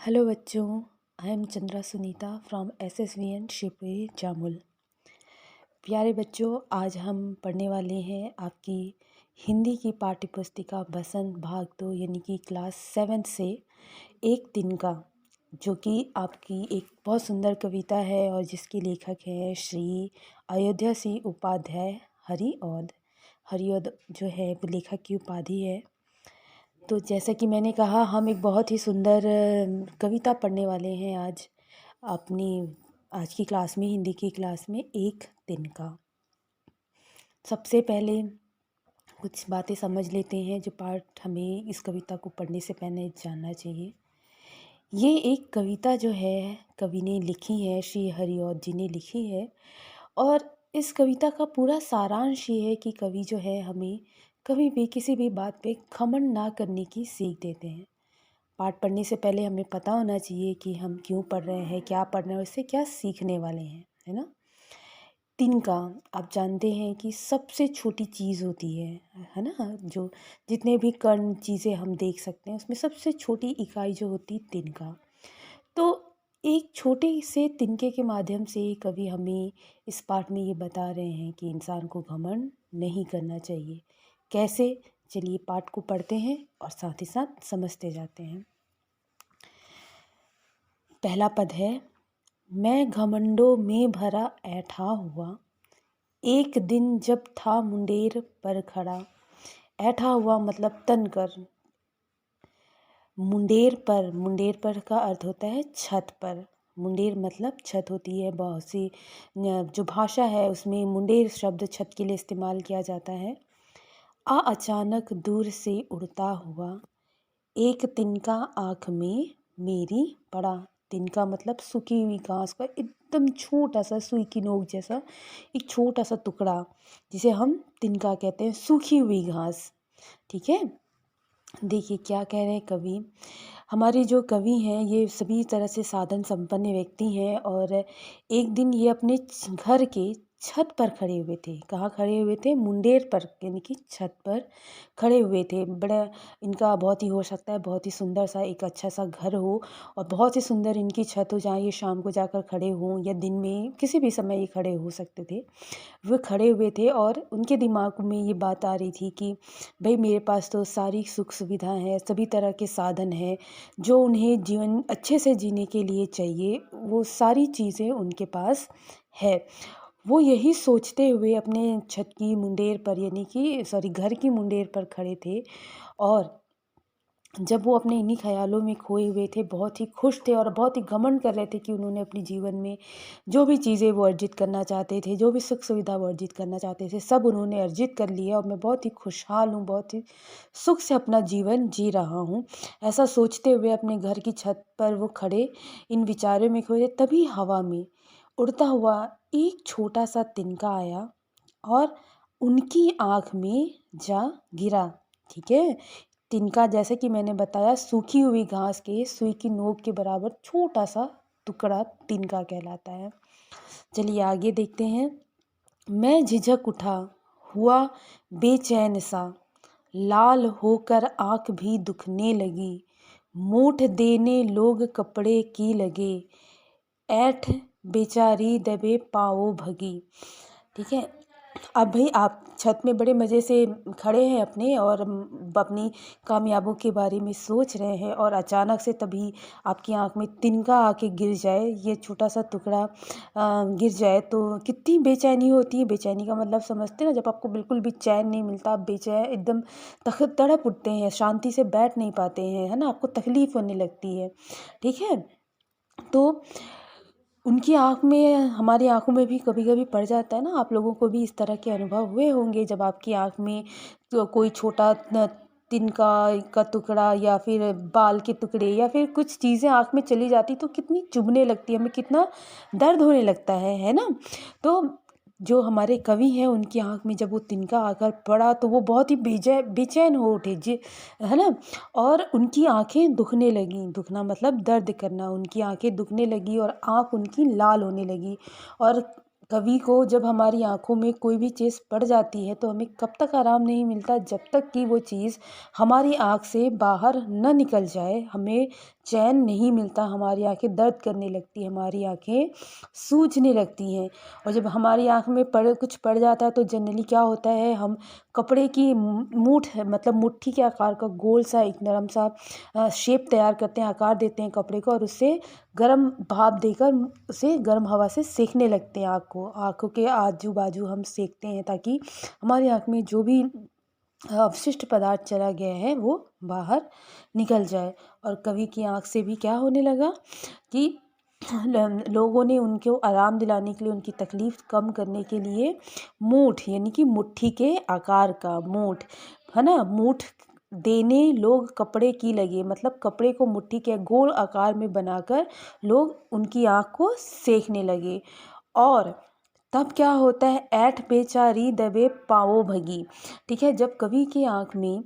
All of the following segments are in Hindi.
हेलो बच्चों, I am Chandra Sunita from SSVN Shivpuri Jamul. प्यारे बच्चों, आज हम पढ़ने वाले हैं आपकी हिंदी की पाठ्य पुस्तिका बसंत भाग 2 यानी कि क्लास 7 से एक दिन का, जो कि आपकी एक बहुत सुंदर कविता है और जिसके लेखक हैं श्री अयोध्या सिंह उपाध्याय हरिऔध। हरिऔध जो है वो लेखक की उपाधि है। तो जैसा कि मैंने कहा, हम एक बहुत ही सुंदर कविता पढ़ने वाले हैं आज की क्लास में, हिंदी की क्लास में, एक दिन का। सबसे पहले कुछ बातें समझ लेते हैं जो पाठ हमें इस कविता को पढ़ने से पहले जानना चाहिए। ये एक कविता जो है कवि ने लिखी है, श्री हरिऔध जी ने लिखी है। और इस कविता का पूरा सारांश ये है कि कवि जो है हमें कभी भी किसी भी बात पे घमंड ना करने की सीख देते हैं। पाठ पढ़ने से पहले हमें पता होना चाहिए कि हम क्यों पढ़ रहे हैं, क्या पढ़ रहे हैं और इससे क्या सीखने वाले हैं, है ना। तिनका, आप जानते हैं कि सबसे छोटी चीज़ होती है ना। जो जितने भी कण चीज़ें हम देख सकते हैं उसमें सबसे छोटी इकाई जो होती है तिनका। तो एक छोटे से तिनके के माध्यम से कवि हमें इस पाठ में ये बता रहे हैं कि इंसान को घमंड नहीं करना चाहिए। कैसे? चलिए पाठ को पढ़ते हैं और साथ ही साथ समझते जाते हैं। पहला पद है, मैं घमंडों में भरा ऐठा हुआ, एक दिन जब था मुंडेर पर खड़ा। ऐठा हुआ मतलब तनकर। मुंडेर पर का अर्थ होता है छत पर। मुंडेर मतलब छत होती है। बहुत सी जो भाषा है उसमें मुंडेर शब्द छत के लिए इस्तेमाल किया जाता है। अचानक दूर से उड़ता हुआ, एक तिनका आँख में मेरी पड़ा। तिनका मतलब सूखी हुई घास का एकदम छोटा सा, सुई की नोक जैसा एक छोटा सा टुकड़ा, जिसे हम तिनका कहते हैं, सूखी हुई घास। ठीक है। देखिए क्या कह रहे हैं कवि। हमारे जो कवि हैं ये सभी तरह से साधन संपन्न व्यक्ति हैं और एक दिन ये अपने घर के छत पर खड़े हुए थे। कहाँ खड़े हुए थे? मुंडेर पर, यानी कि छत पर खड़े हुए थे। बड़ा इनका बहुत ही हो सकता है बहुत ही सुंदर सा एक अच्छा सा घर हो और बहुत ही सुंदर इनकी छत हो जहाँ ये शाम को जाकर खड़े हों या दिन में किसी भी समय ये खड़े हो सकते थे। वो खड़े हुए थे और उनके दिमाग में ये बात आ रही थी कि भाई मेरे पास तो सारी सुख सुविधा है, सभी तरह के साधन हैं जो उन्हें जीवन अच्छे से जीने के लिए चाहिए, वो सारी चीज़ें उनके पास है। वो यही सोचते हुए अपने छत की मुंडेर पर, यानी कि सॉरी घर की मुंडेर पर खड़े थे। और जब वो अपने इन्हीं ख्यालों में खोए हुए थे, बहुत ही खुश थे और बहुत ही घमंड कर रहे थे कि उन्होंने अपने जीवन में जो भी चीज़ें वो अर्जित करना चाहते थे, जो भी सुख सुविधा वो अर्जित करना चाहते थे, सब उन्होंने अर्जित कर लिया और मैं बहुत ही खुशहाल हूँ, बहुत ही सुख से अपना जीवन जी रहा हूँ। ऐसा सोचते हुए अपने घर की छत पर वो खड़े इन विचारों में खोए थे। तभी हवा में उड़ता हुआ एक छोटा सा तिनका आया और उनकी आँख में जा गिरा। ठीक है। तिनका, जैसे कि मैंने बताया, सूखी हुई घास के सुई की नोक के बराबर छोटा सा टुकड़ा तिनका कहलाता है। चलिए आगे देखते हैं। मैं झिझक उठा, हुआ बेचैन सा, लाल होकर आँख भी दुखने लगी, मूठ देने लोग कपड़े की लगे, ऐठ बेचारी दबे पाओ भगी। ठीक है। अब भाई आप छत में बड़े मज़े से खड़े हैं अपने और अपनी कामयाबों के बारे में सोच रहे हैं और अचानक से तभी आपकी आँख में तिनका आके गिर जाए, ये छोटा सा टुकड़ा गिर जाए तो कितनी बेचैनी होती है। बेचैनी का मतलब समझते हैं ना, जब आपको बिल्कुल भी चैन नहीं मिलता, आप बेचैन एकदम तड़प उठते हैं, शांति से बैठ नहीं पाते हैं, है ना, आपको तकलीफ़ होने लगती है। ठीक है। तो उनकी आँख में, हमारी आँखों में भी कभी कभी पड़ जाता है ना। आप लोगों को भी इस तरह के अनुभव हुए होंगे जब आपकी आँख में तो कोई छोटा तिनका का टुकड़ा या फिर बाल के टुकड़े या फिर कुछ चीज़ें आँख में चली जाती तो कितनी चुभने लगती है, हमें कितना दर्द होने लगता है ना। तो जो हमारे कवि हैं उनकी आँख में जब वो तिनका आकर पड़ा तो वो बहुत ही बेचैन हो उठे जी, है ना। और उनकी आँखें दुखने लगीं। दुखना मतलब दर्द करना। उनकी आँखें दुखने लगी और आँख उनकी लाल होने लगी और कवि को जब हमारी आँखों में कोई भी चीज़ पड़ जाती है तो हमें कब तक आराम नहीं मिलता, जब तक कि वो चीज़ हमारी आँख से बाहर न निकल जाए हमें चैन नहीं मिलता। हमारी आँखें दर्द करने लगती हैं, हमारी आँखें सूजने लगती हैं। और जब हमारी आँख में कुछ पड़ जाता है तो जनरली क्या होता है, हम कपड़े की मूठ मतलब मुट्ठी के आकार का गोल सा एक नरम सा शेप तैयार करते हैं, आकार देते हैं कपड़े को, और उससे गर्म भाप देकर उसे गर्म हवा से सेकने लगते हैं। आँख को, आँखों के आजू बाजू हम सेकते हैं ताकि हमारी आँख में जो भी अवशिष्ट पदार्थ चला गया है वो बाहर निकल जाए। और कवि की आँख से भी क्या होने लगा कि लोगों ने उनको आराम दिलाने के लिए, उनकी तकलीफ़ कम करने के लिए मूठ यानी कि मुट्ठी के आकार का मूठ, है ना, मूठ देने लोग कपड़े की लगे, मतलब कपड़े को मुट्ठी के गोल आकार में बनाकर लोग उनकी आँख को सेकने लगे। और तब क्या होता है, ऐंठ बेचारी दबे पाँवों भगी। ठीक है, जब कवि की आँख में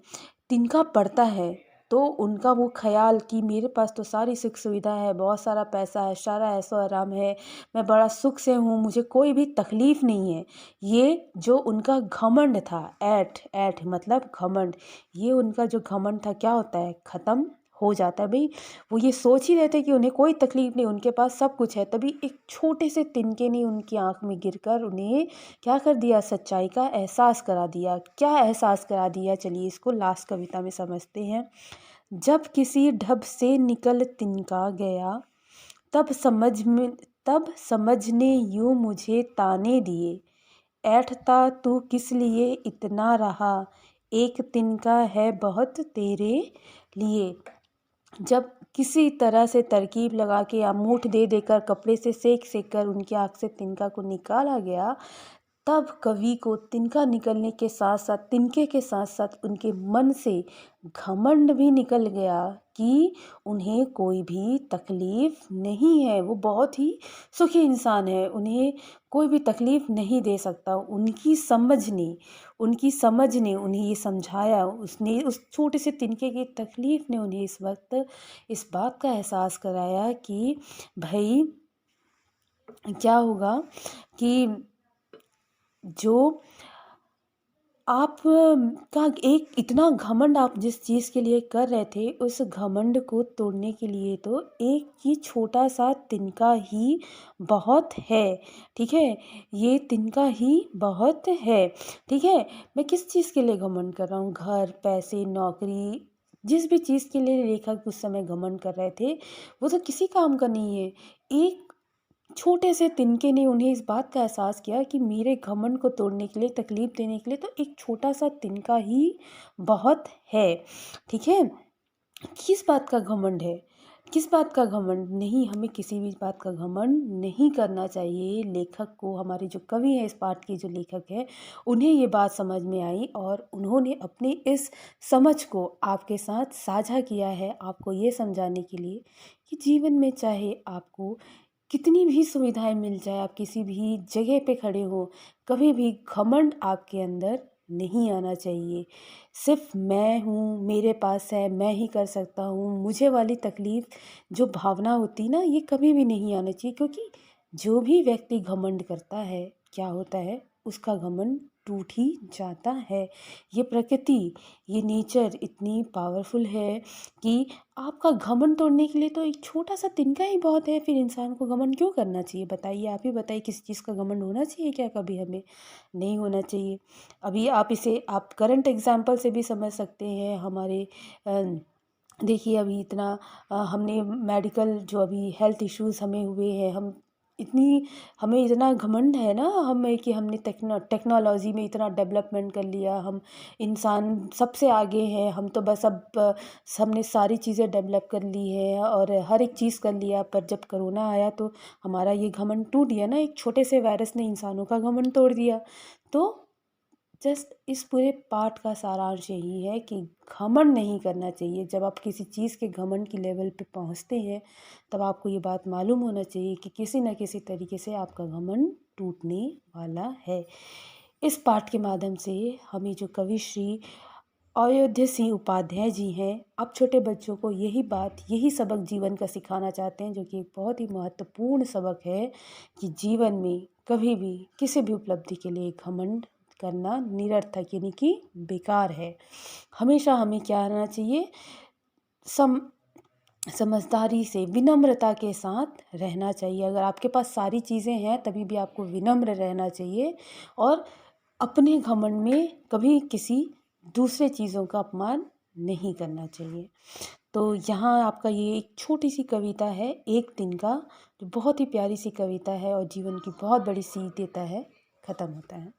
तिनका पड़ता है तो उनका वो ख़याल कि मेरे पास तो सारी सुख सुविधा है, बहुत सारा पैसा है, सारा ऐशो आराम है, मैं बड़ा सुख से हूँ, मुझे कोई भी तकलीफ़ नहीं है। ये जो उनका घमंड था, ऐंठ ऐंठ मतलब घमंड, ये उनका जो घमंड था क्या होता है, ख़त्म हो जाता है। भई वो ये सोच ही रहे थे कि उन्हें कोई तकलीफ़ नहीं, उनके पास सब कुछ है, तभी एक छोटे से तिनके ने उनकी आँख में गिरकर उन्हें क्या कर दिया, सच्चाई का एहसास करा दिया। क्या एहसास करा दिया, चलिए इसको लास्ट कविता में समझते हैं। जब किसी ढब से निकल तिनका गया, तब समझने यूँ मुझे ताने दिए। ऐंठता तू किस लिए इतना रहा, एक तिनका है बहुत तेरे लिए। जब किसी तरह से तरकीब लगा के या मूठ दे देकर कपड़े से सेक सेक कर उनकी आँख से तिनका को निकाला गया, तब कवि को तिनका निकलने के साथ साथ, तिनके के साथ साथ उनके मन से घमंड भी निकल गया कि उन्हें कोई भी तकलीफ़ नहीं है, वो बहुत ही सुखी इंसान है, उन्हें कोई भी तकलीफ़ नहीं दे सकता। उनकी समझ ने उन्हें ये समझाया, उसने उस छोटे से तिनके की तकलीफ़ ने उन्हें इस वक्त इस बात का एहसास कराया कि भाई क्या होगा कि जो आप का एक इतना घमंड आप जिस चीज़ के लिए कर रहे थे, उस घमंड को तोड़ने के लिए तो एक ये छोटा सा तिनका ही बहुत है। ठीक है, ये तिनका ही बहुत है। ठीक है, मैं किस चीज़ के लिए घमंड कर रहा हूँ, घर, पैसे, नौकरी, जिस भी चीज़ के लिए लेखक उस समय घमंड कर रहे थे वो तो किसी काम का नहीं है। एक छोटे से तिनके ने उन्हें इस बात का एहसास किया कि मेरे घमंड को तोड़ने के लिए, तकलीफ़ देने के लिए तो एक छोटा सा तिनका ही बहुत है। ठीक है, किस बात का घमंड है, किस बात का घमंड नहीं, हमें किसी भी बात का घमंड नहीं करना चाहिए। लेखक को, हमारे जो कवि हैं, इस पाठ के जो लेखक हैं, उन्हें ये बात समझ में आई और उन्होंने अपनी इस समझ को आपके साथ साझा किया है, आपको ये समझाने के लिए कि जीवन में चाहे आपको कितनी भी सुविधाएं मिल जाए, आप किसी भी जगह पे खड़े हो, कभी भी घमंड आपके अंदर नहीं आना चाहिए। सिर्फ मैं हूँ, मेरे पास है, मैं ही कर सकता हूँ, मुझे वाली तकलीफ़ जो भावना होती है ना, ये कभी भी नहीं आना चाहिए। क्योंकि जो भी व्यक्ति घमंड करता है, क्या होता है, उसका घमंड टूट ही जाता है। ये प्रकृति, ये नेचर इतनी पावरफुल है कि आपका घमंड तोड़ने के लिए तो एक छोटा सा तिनका ही बहुत है। फिर इंसान को घमंड क्यों करना चाहिए, बताइए, आप ही बताइए, किसी चीज़ का घमंड होना चाहिए क्या कभी हमें? नहीं होना चाहिए। अभी आप इसे आप करंट एग्जांपल से भी समझ सकते हैं। हमारे देखिए अभी इतना हमने मेडिकल जो अभी हेल्थ इश्यूज़ हमें हुए हैं, हमें इतना घमंड है ना हमें कि हमने टेक्नोलॉजी में इतना डेवलपमेंट कर लिया, हम इंसान सबसे आगे हैं, हम तो बस अब हमने सारी चीज़ें डेवलप कर ली है और हर एक चीज़ कर लिया। पर जब कोरोना आया तो हमारा ये घमंड टूट गया ना, एक छोटे से वायरस ने इंसानों का घमंड तोड़ दिया। तो जस्ट इस पूरे पाठ का सारांश यही है कि घमंड नहीं करना चाहिए। जब आप किसी चीज़ के घमंड की लेवल पे पहुंचते हैं, तब आपको ये बात मालूम होना चाहिए कि किसी न किसी तरीके से आपका घमंड टूटने वाला है। इस पाठ के माध्यम से हमें जो कवि श्री अयोध्या सिंह उपाध्याय जी हैं। आप छोटे बच्चों को यही सबक जीवन का सिखाना चाहते हैं, जो कि एक बहुत ही महत्वपूर्ण सबक है कि जीवन में कभी भी किसी भी उपलब्धि के लिए घमंड करना निरर्थक यानी कि बेकार है। हमेशा हमें क्या रहना चाहिए, सम समझदारी से, विनम्रता के साथ रहना चाहिए। अगर आपके पास सारी चीज़ें हैं तभी भी आपको विनम्र रहना चाहिए और अपने घमंड में कभी किसी दूसरे चीज़ों का अपमान नहीं करना चाहिए। तो यहाँ आपका ये एक छोटी सी कविता है एक दिन का, जो बहुत ही प्यारी सी कविता है और जीवन की बहुत बड़ी सीख देता है, ख़त्म होता है।